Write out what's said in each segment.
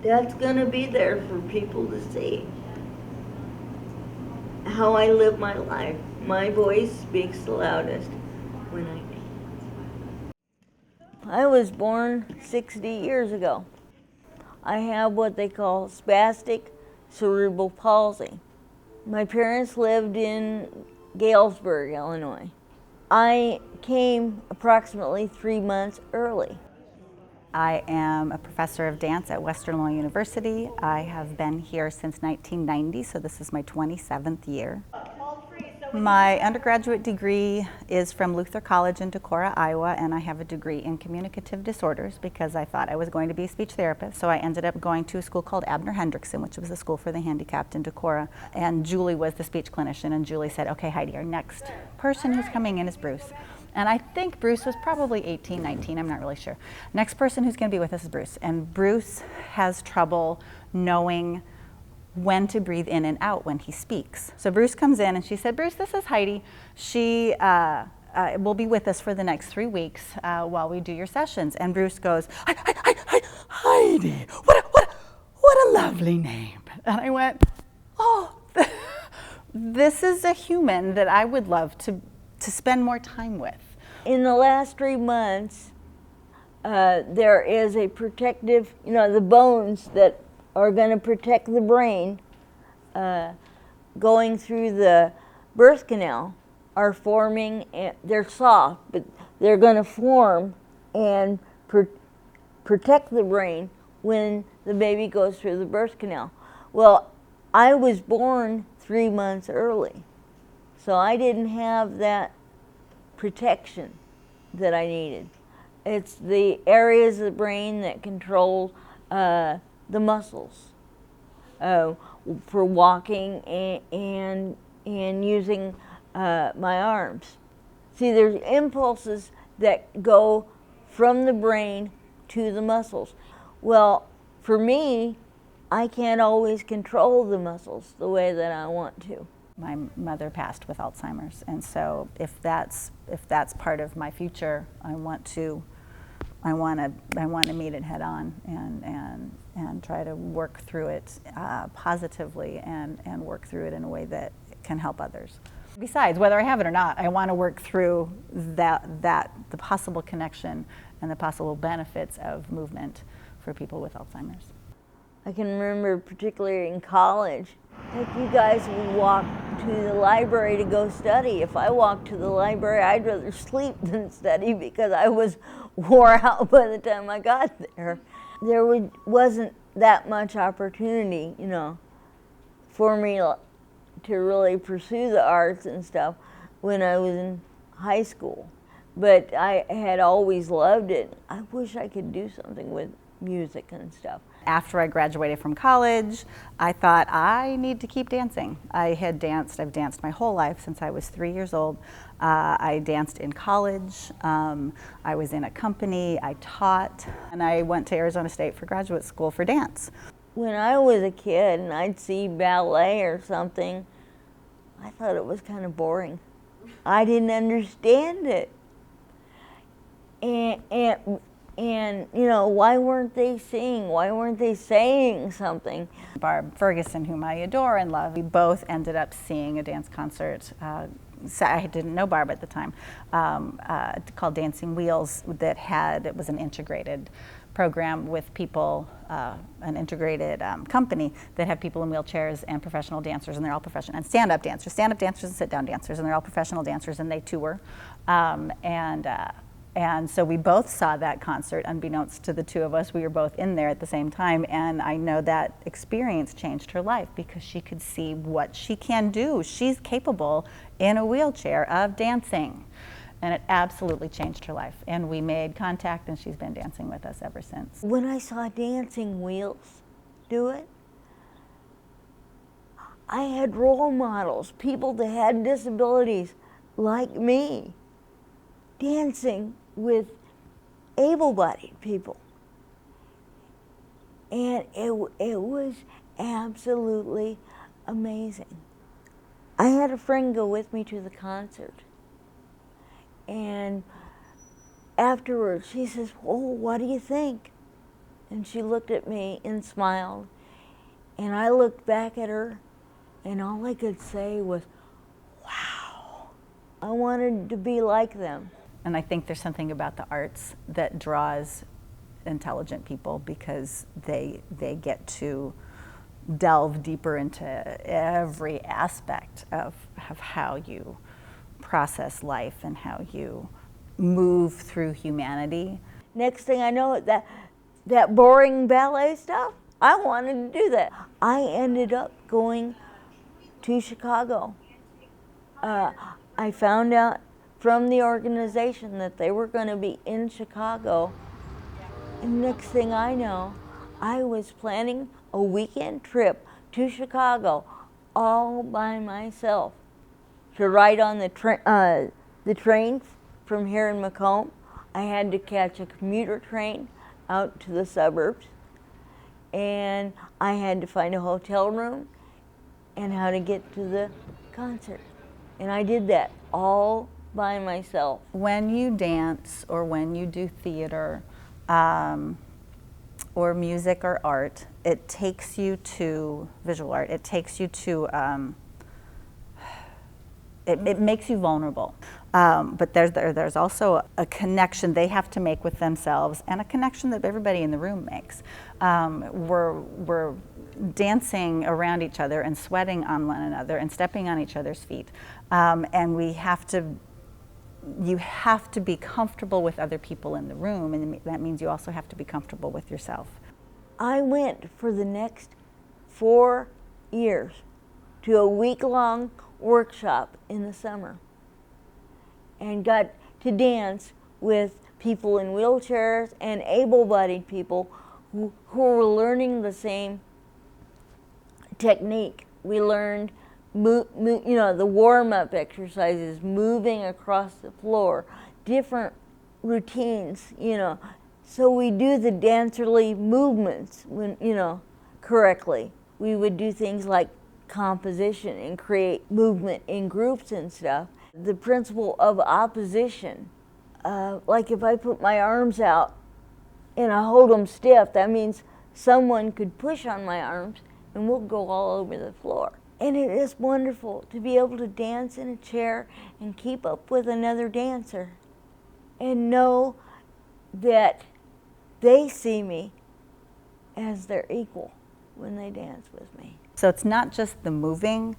That's gonna be there for people to see. How I live my life. My voice speaks the loudest when I dance. I was born 60 years ago. I have what they call spastic cerebral palsy. My parents lived in Galesburg, Illinois. I came approximately 3 months early. I am a professor of dance at Western Illinois University. I have been here since 1990, so this is my 27th year. My undergraduate degree is from Luther College in Decorah, Iowa, and I have a degree in communicative disorders because I thought I was going to be a speech therapist. So I ended up going to a school called Abner Hendrickson, which was a school for the handicapped in Decorah. And Julie was the speech clinician, and Julie said, okay, Heidi, our next person who's coming in is Bruce. And I think Bruce was probably 18, 19, I'm not really sure. Next person who's going to be with us is Bruce. And Bruce has trouble knowing when to breathe in and out when he speaks. So Bruce comes in and she said, Bruce, this is Heidi. She will be with us for the next 3 weeks while we do your sessions. And Bruce goes, Heidi, what a lovely name. And I went, oh, this is a human that I would love to spend more time with. In the last 3 months, there is a protective, the bones that are going to protect the brain going through the birth canal are forming. And they're soft, but they're going to form and protect the brain when the baby goes through the birth canal. Well, I was born 3 months early, so I didn't have that protection that I needed. It's the areas of the brain that control the muscles for walking and using my arms. See, there's impulses that go from the brain to the muscles. Well, for me, I can't always control the muscles the way that I want to. My mother passed with Alzheimer's, and so if that's part of my future, I want to meet it head on and try to work through it positively and work through it in a way that can help others. Besides, whether I have it or not, I want to work through the possible connection and the possible benefits of movement for people with Alzheimer's. I can remember particularly in college, like you guys would walk to the library to go study. If I walked to the library, I'd rather sleep than study because I was wore out by the time I got there. There wasn't that much opportunity, for me to really pursue the arts and stuff when I was in high school. But I had always loved it. I wish I could do something with music and stuff. After I graduated from college, I thought I need to keep dancing. I've danced my whole life since I was 3 years old. I danced in college, I was in a company, I taught, and I went to Arizona State for graduate school for dance. When I was a kid and I'd see ballet or something, I thought it was kind of boring. I didn't understand it. And why weren't they singing? Why weren't they saying something? Barb Ferguson, whom I adore and love, we both ended up seeing a dance concert. I didn't know Barb at the time, called Dancing Wheels, it was an integrated program with people, an integrated company that had people in wheelchairs and professional dancers, and they're all professional, and stand-up dancers and sit-down dancers, and they're all professional dancers, and they tour. And so we both saw that concert, unbeknownst to the two of us. We were both in there at the same time, and I know that experience changed her life because she could see what she can do. She's capable in a wheelchair of dancing, and it absolutely changed her life. And we made contact, and she's been dancing with us ever since. When I saw Dancing Wheels do it, I had role models, people that had disabilities like me, dancing with able-bodied people. And it was absolutely amazing. I had a friend go with me to the concert. And afterwards, she says, oh, what do you think? And she looked at me and smiled. And I looked back at her, and all I could say was, wow. I wanted to be like them. And I think there's something about the arts that draws intelligent people, because they get to delve deeper into every aspect of how you process life and how you move through humanity. Next thing I know, that boring ballet stuff, I wanted to do that. I ended up going to Chicago. I found out from the organization that they were going to be in Chicago. And next thing I know, I was planning a weekend trip to Chicago all by myself to ride on the train from here in Macomb. I had to catch a commuter train out to the suburbs, and I had to find a hotel room and how to get to the concert. And I did that all by myself. When you dance or when you do theater or music or art, it takes you to visual art. It takes you to, it makes you vulnerable. But there's also a connection they have to make with themselves, and a connection that everybody in the room makes. We're dancing around each other and sweating on one another and stepping on each other's feet, and you have to be comfortable with other people in the room, and that means you also have to be comfortable with yourself. I went for the next 4 years to a week-long workshop in the summer and got to dance with people in wheelchairs and able-bodied people who were learning the same technique. We learned the warm-up exercises, moving across the floor, different routines, So we do the dancerly movements correctly. We would do things like composition and create movement in groups and stuff. The principle of opposition, like if I put my arms out and I hold them stiff, that means someone could push on my arms and we'll go all over the floor. And it is wonderful to be able to dance in a chair and keep up with another dancer and know that they see me as their equal when they dance with me. So it's not just the moving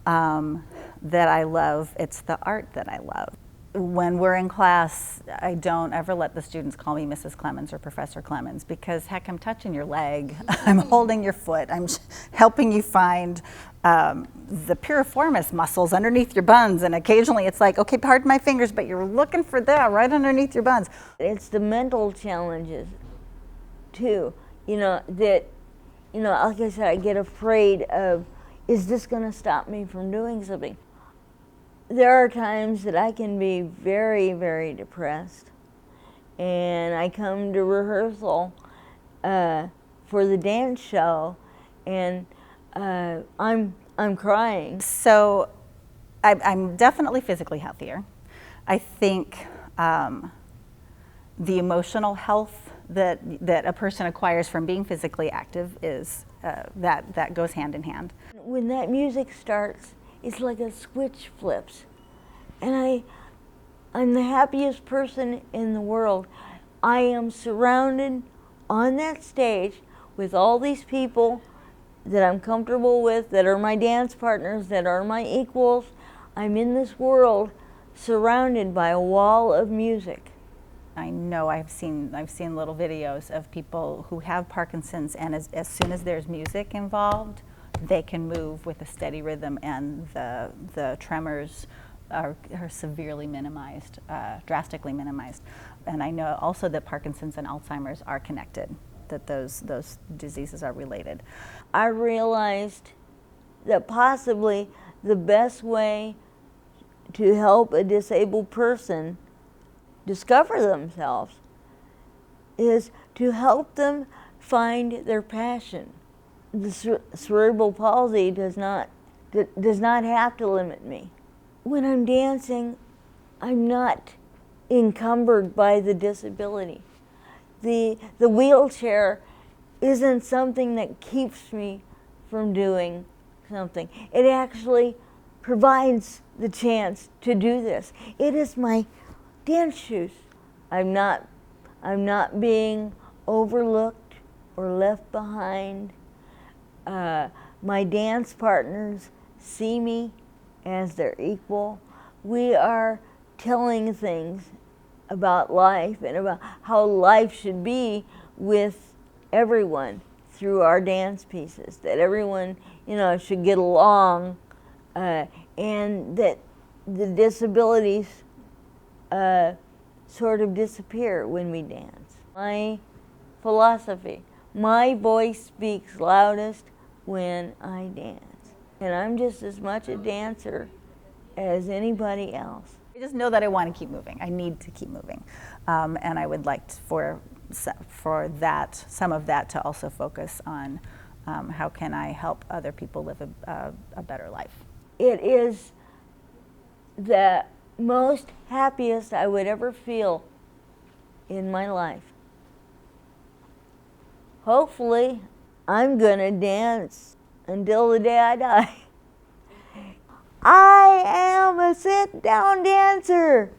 that I love, it's the art that I love. When we're in class, I don't ever let the students call me Mrs. Clemmens or Professor Clemmens, because heck, I'm touching your leg, I'm holding your foot, I'm helping you find the piriformis muscles underneath your buns, and occasionally it's like, okay, pardon my fingers, but you're looking for that right underneath your buns. It's the mental challenges too, like I said, I get afraid of, is this going to stop me from doing something? There are times that I can be very, very depressed, and I come to rehearsal for the dance show, and I'm crying. So I'm definitely physically healthier. I think the emotional health that a person acquires from being physically active is that goes hand in hand. When that music starts, it's like a switch flips, and I'm the happiest person in the world. I am surrounded on that stage with all these people that I'm comfortable with, that are my dance partners, that are my equals. I'm in this world surrounded by a wall of music. I know I've seen little videos of people who have Parkinson's, and as soon as there's music involved, they can move with a steady rhythm, and the tremors are severely minimized, drastically minimized. And I know also that Parkinson's and Alzheimer's are connected, that those diseases are related. I realized that possibly the best way to help a disabled person discover themselves is to help them find their passion. The cerebral palsy does not have to limit me. When I'm dancing, I'm not encumbered by the disability. The wheelchair isn't something that keeps me from doing something. It actually provides the chance to do this. It is my dance shoes. I'm not being overlooked or left behind. My dance partners see me as their equal. We are telling things about life and about how life should be with everyone through our dance pieces, that everyone, should get along, and that the disabilities sort of disappear when we dance. My philosophy, my voice speaks loudest when I dance. And I'm just as much a dancer as anybody else. I just know that I want to keep moving. I need to keep moving. And I would like for that, some of that to also focus on how can I help other people live a better life. It is the most happiest I would ever feel in my life. Hopefully, I'm gonna dance until the day I die. I am a sit-down dancer.